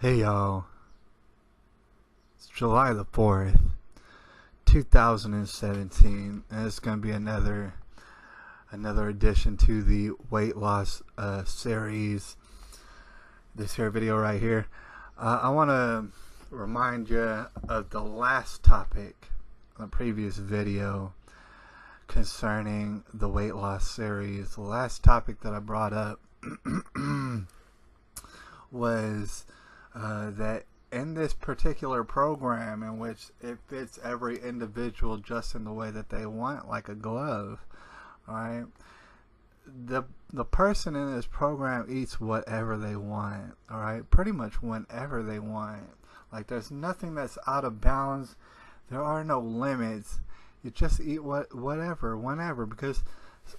Hey y'all, it's July the 4th, 2017, and it's going to be another addition to the weight loss series. This here video right here. I want to remind you of the last topic in the previous video concerning the weight loss series. The last topic that I brought up was that in this particular program, in which it fits every individual just in the way that they want, like a glove, alright, the person in this program eats whatever they want, alright, pretty much whenever they want. Like, there's nothing that's out of bounds. There are no limits. You just eat whatever, whenever, because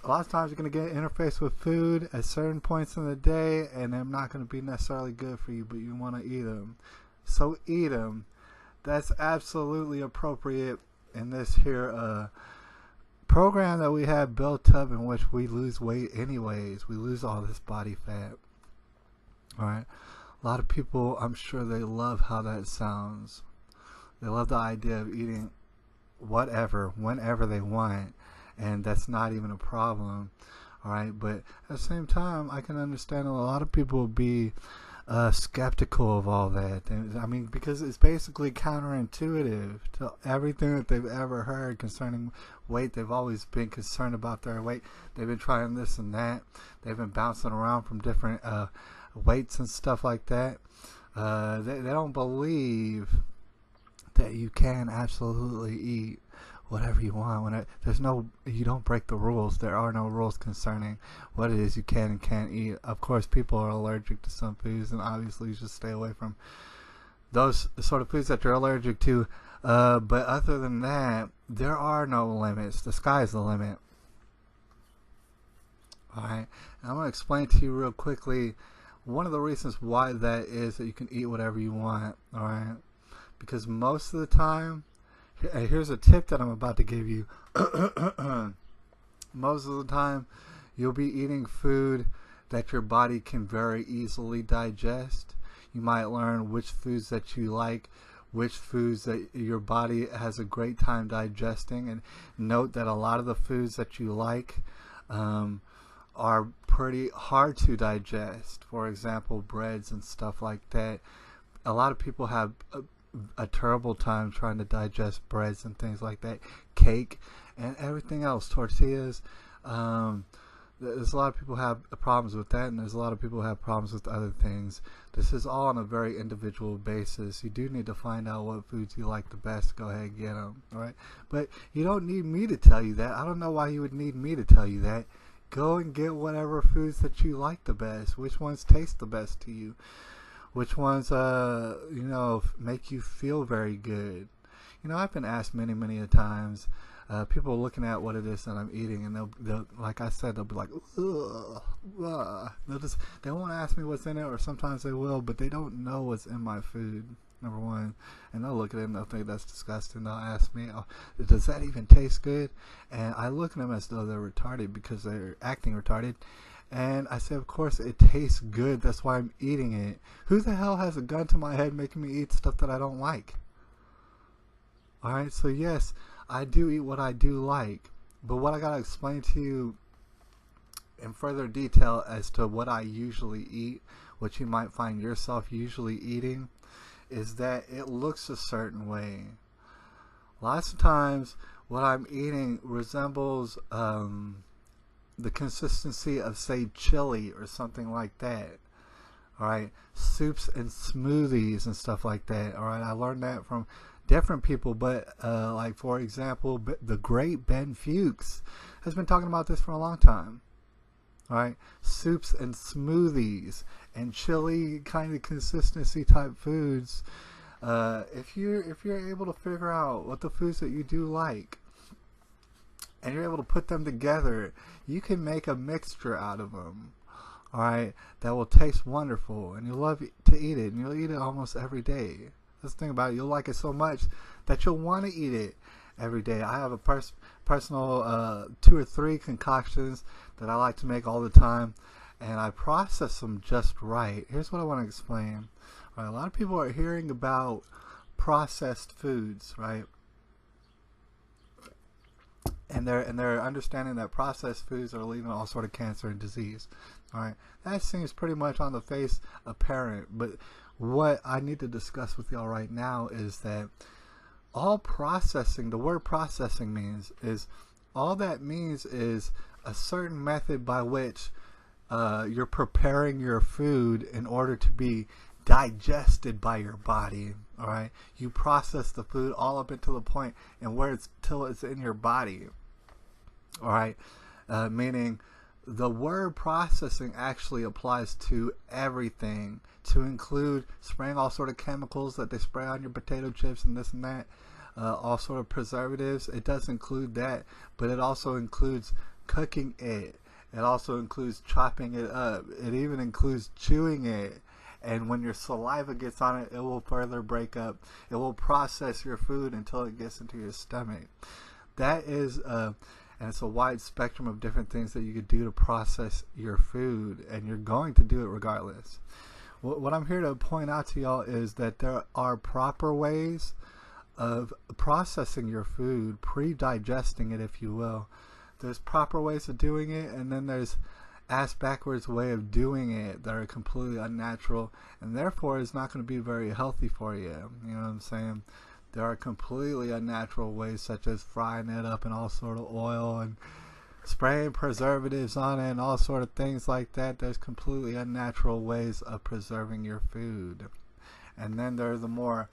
a lot of times you're going to get interfaced with food at certain points in the day, and they're not going to be necessarily good for you, but you want to eat them. So eat them. That's absolutely appropriate in this here program that we have built up, in which we lose weight anyways. We lose all this body fat. Alright? A lot of people, I'm sure they love how that sounds. They love the idea of eating whatever, whenever they want. And that's not even a problem, all right? But at the same time, I can understand a lot of people will be skeptical of all that. I mean, because it's basically counterintuitive to everything that they've ever heard concerning weight. They've always been concerned about their weight. They've been trying this and that. They've been bouncing around from different weights and stuff like that. They don't believe that you can absolutely eat whatever you want. You don't break the rules. There are no rules concerning what it is you can and can't eat. Of course, people are allergic to some foods, and obviously you should stay away from those sort of foods that you're allergic to. But other than that, there are no limits. The sky's the limit. Alright, I'm going to explain to you real quickly one of the reasons why that is, that you can eat whatever you want. Alright, because most of the time, here's a tip that I'm about to give you. Most of the time, you'll be eating food that your body can very easily digest. You might learn which foods that you like, which foods that your body has a great time digesting, and note that a lot of the foods that you like are pretty hard to digest. For example, breads and stuff like that. A lot of people have a terrible time trying to digest breads and things like that, cake and everything else, tortillas. There's a lot of people have problems with that, and there's a lot of people who have problems with other things. This is all on a very individual basis. You do need to find out what foods you like the best. Go ahead and get them, all right? But you don't need me to tell you that. I don't know why you would need me to tell you that. Go and get whatever foods that you like the best. Which ones taste the best to you? Which ones, make you feel very good? You know, I've been asked many a times. People are looking at what it is that I'm eating, and they'll, like I said, they'll be like, ugh, ugh. They won't ask me what's in it, or sometimes they will, but they don't know what's in my food. Number one, and they'll look at it and they'll think that's disgusting. They'll ask me, oh, does that even taste good? And I look at them as though they're retarded, because they're acting retarded. And I say, of course, it tastes good. That's why I'm eating it. Who the hell has a gun to my head making me eat stuff that I don't like? Alright, so yes, I do eat what I do like. But what I gotta explain to you in further detail as to what I usually eat, what you might find yourself usually eating, is that it looks a certain way. Lots of times, what I'm eating resembles the consistency of, say, chili or something like that. Alright, soups and smoothies and stuff like that. Alright, I learned that from different people, but like, for example, the great Ben Fuchs has been talking about this for a long time. Alright, soups and smoothies and chili kind of consistency type foods. If you're able to figure out what the foods that you do like, and you're able to put them together, you can make a mixture out of them, alright, that will taste wonderful, and you'll love to eat it, and you'll eat it almost every day. That's the thing about it. You'll like it so much that you'll want to eat it every day. I have a personal 2 or 3 concoctions that I like to make all the time, and I process them just right. Here's what I want to explain. Right? A lot of people are hearing about processed foods, right? And they're understanding that processed foods are leading to all sort of cancer and disease. All right, that seems pretty much on the face apparent. But what I need to discuss with y'all right now is that all processing, the word processing means is all that means is a certain method by which you're preparing your food in order to be digested by your body. All right, you process the food all up until the point and where it's till it's in your body. All right, meaning the word processing actually applies to everything, to include spraying all sort of chemicals that they spray on your potato chips and this and that, all sort of preservatives. It does include that, but it also includes cooking it. It also includes chopping it up. It even includes chewing it. And when your saliva gets on it, it will further break up. It will process your food until it gets into your stomach. That is, and it's a wide spectrum of different things that you could do to process your food, and you're going to do it regardless. What I'm here to point out to y'all is that there are proper ways of processing your food, pre-digesting it, if you will. There's proper ways of doing it, and then there's ass backwards way of doing it that are completely unnatural, and therefore is not going to be very healthy for you. You know what I'm saying? There are completely unnatural ways, such as frying it up in all sort of oil and spraying preservatives on it and all sort of things like that. There's completely unnatural ways of preserving your food. And then there are the more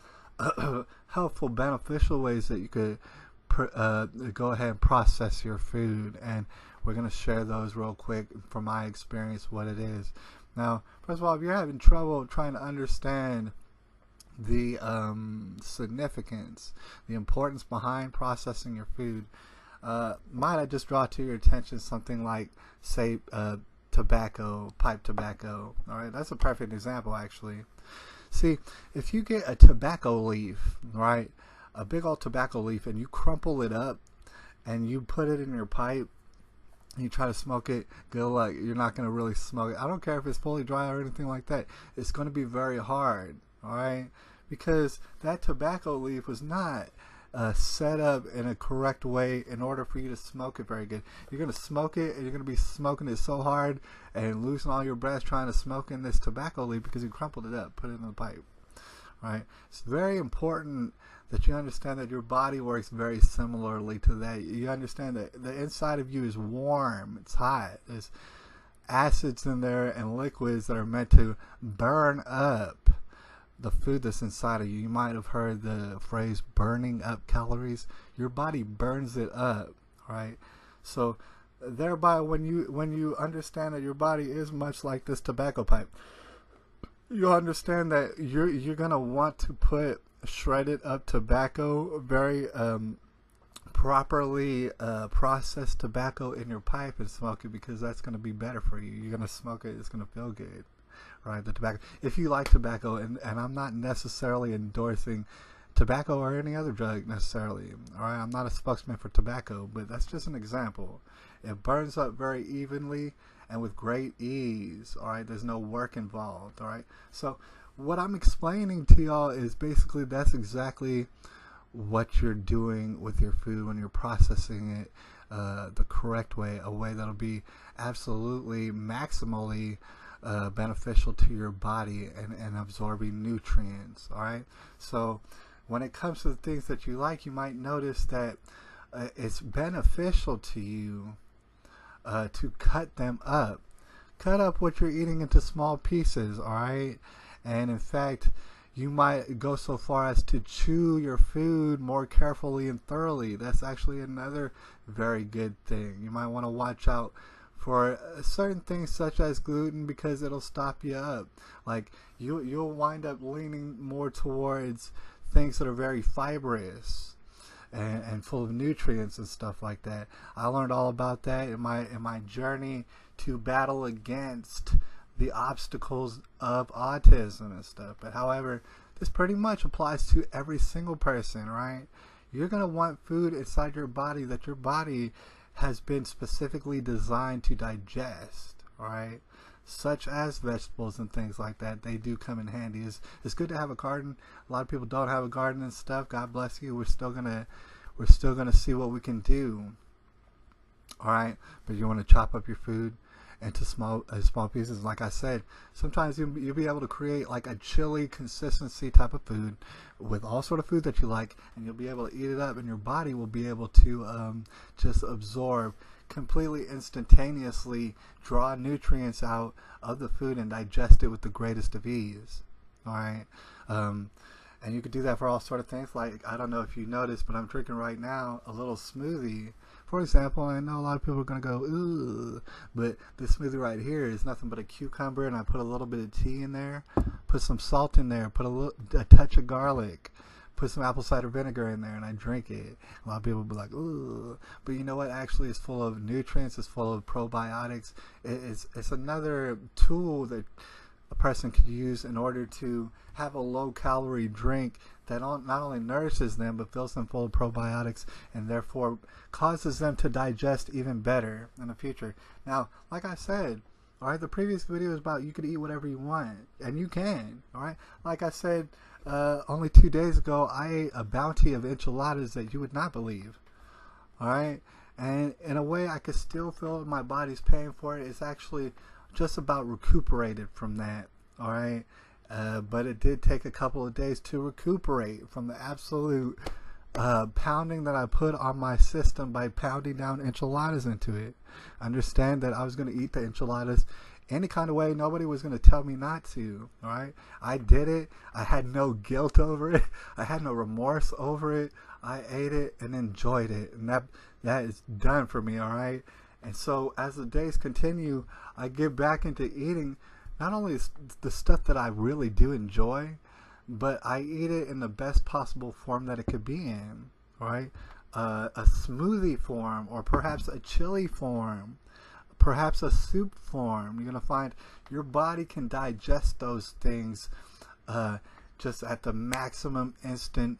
helpful, beneficial ways that you could go ahead and process your food, and we're going to share those real quick from my experience what it is. Now, first of all, if you're having trouble trying to understand the significance, the importance behind processing your food, might I just draw to your attention something like, say, tobacco, pipe tobacco. All right, that's a perfect example, actually. See, if you get a tobacco leaf, right, a big old tobacco leaf, and you crumple it up and you put it in your pipe and you try to smoke it, good luck. You're not going to really smoke it. I don't care if it's fully dry or anything like that. It's going to be very hard, all right, because that tobacco leaf was not set up in a correct way in order for you to smoke it very good. You're going to smoke it, and you're going to be smoking it so hard and losing all your breath trying to smoke in this tobacco leaf because you crumpled it up, put it in the pipe. Right? It's very important that you understand that your body works very similarly to that. You understand that the inside of you is warm, it's hot. There's acids in there and liquids that are meant to burn up the food that's inside of you. You might have heard the phrase burning up calories. Your body burns it up, right? So thereby, when you understand that your body is much like this tobacco pipe, you'll understand that you're gonna want to put shredded up tobacco, very properly processed tobacco in your pipe and smoke it, because that's gonna be better for you. You're gonna smoke it, it's gonna feel good, right? The tobacco, if you like tobacco, and I'm not necessarily endorsing tobacco or any other drug necessarily, all right? I'm not a spokesman for tobacco, but that's just an example. It burns up very evenly and with great ease, all right? There's no work involved, all right? So what I'm explaining to y'all is basically that's exactly what you're doing with your food when you're processing it the correct way, a way that'll be absolutely maximally beneficial to your body and absorbing nutrients, all right? So when it comes to the things that you like, you might notice that it's beneficial to you to cut them up. Cut up what you're eating into small pieces, all right? And in fact, you might go so far as to chew your food more carefully and thoroughly. That's actually another very good thing. You might want to watch out for certain things such as gluten, because it'll stop you up. Like you'll wind up leaning more towards things that are very fibrous and full of nutrients and stuff like that. I learned all about that in my journey to battle against the obstacles of autism and stuff. But however, this pretty much applies to every single person, right? You're going to want food inside your body that your body has been specifically designed to digest, all right? such as vegetables and things like that. They do come in handy. It's good to have a garden. A lot of people don't have a garden and stuff. God bless you. We're still gonna see what we can do. All right, but you want to chop up your food into small pieces. Like I said, sometimes you'll be able to create like a chili consistency type of food with all sort of food that you like, and you'll be able to eat it up, and your body will be able to just absorb completely instantaneously, draw nutrients out of the food and digest it with the greatest of ease. All right. And you could do that for all sort of things. Like, I don't know if you noticed, but I'm drinking right now a little smoothie. For example, I know a lot of people are going to go, ooh, but this smoothie right here is nothing but a cucumber, and I put a little bit of tea in there, put some salt in there, put a touch of garlic, put some apple cider vinegar in there, and I drink it. A lot of people will be like, ooh. But you know what? Actually, it's full of nutrients. It's full of probiotics. It's another tool that a person could use in order to have a low-calorie drink that not only nourishes them but fills them full of probiotics and therefore causes them to digest even better in the future. Now, like I said, all right, the previous video is about you could eat whatever you want, and you can. All right, like I said, only 2 days ago, I ate a bounty of enchiladas that you would not believe. All right, and in a way, I could still feel my body's paying for it. It's actually just about recuperated from that. All right, but it did take a couple of days to recuperate from the absolute pounding that I put on my system by pounding down enchiladas into it. Understand that I was going to eat the enchiladas any kind of way. Nobody was going to tell me not to. All right, I did it. I had no guilt over it. I had no remorse over it. I ate it and enjoyed it, and that is done for me. All right. And so as the days continue, I get back into eating not only the stuff that I really do enjoy, but I eat it in the best possible form that it could be in, right? A smoothie form, or perhaps a chili form, perhaps a soup form. You're going to find your body can digest those things just at the maximum instant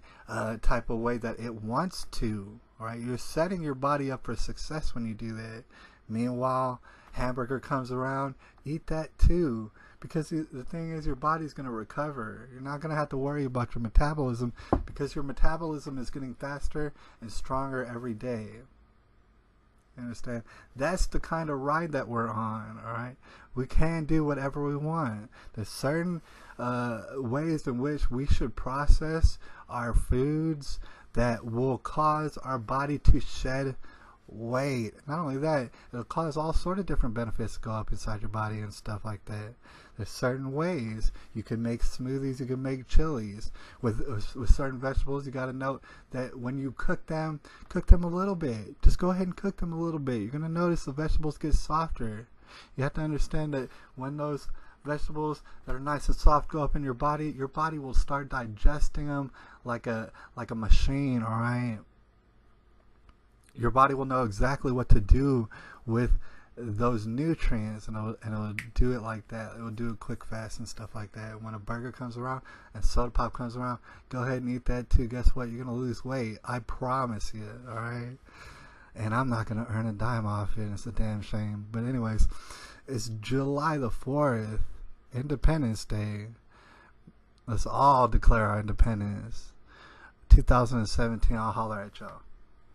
type of way that it wants to. All right, you're setting your body up for success when you do that. Meanwhile, hamburger comes around, eat that too, because the thing is, your body's going to recover. You're not going to have to worry about your metabolism, because your metabolism is getting faster and stronger every day. You understand? That's the kind of ride that we're on. All right, we can do whatever we want. There's certain ways in which we should process our foods that will cause our body to shed weight. Not only that, it'll cause all sort of different benefits to go up inside your body and stuff like that. There's certain ways you can make smoothies, you can make chilies with certain vegetables. You got to note that when you cook them a little bit. Just go ahead and cook them a little bit. You're going to notice the vegetables get softer. You have to understand that when those vegetables that are nice and soft go up in your body will start digesting them like a machine. All right, your body will know exactly what to do with those nutrients, and it'll do it like that. It will do it quick, fast, and stuff like that. When a burger comes around and soda pop comes around, go ahead and eat that too. Guess what? You're gonna lose weight. I promise you. All right. And I'm not gonna earn a dime off it. It's a damn shame. But anyways, it's July the 4th, Independence Day. Let's all declare our independence. 2017. I'll holler at y'all.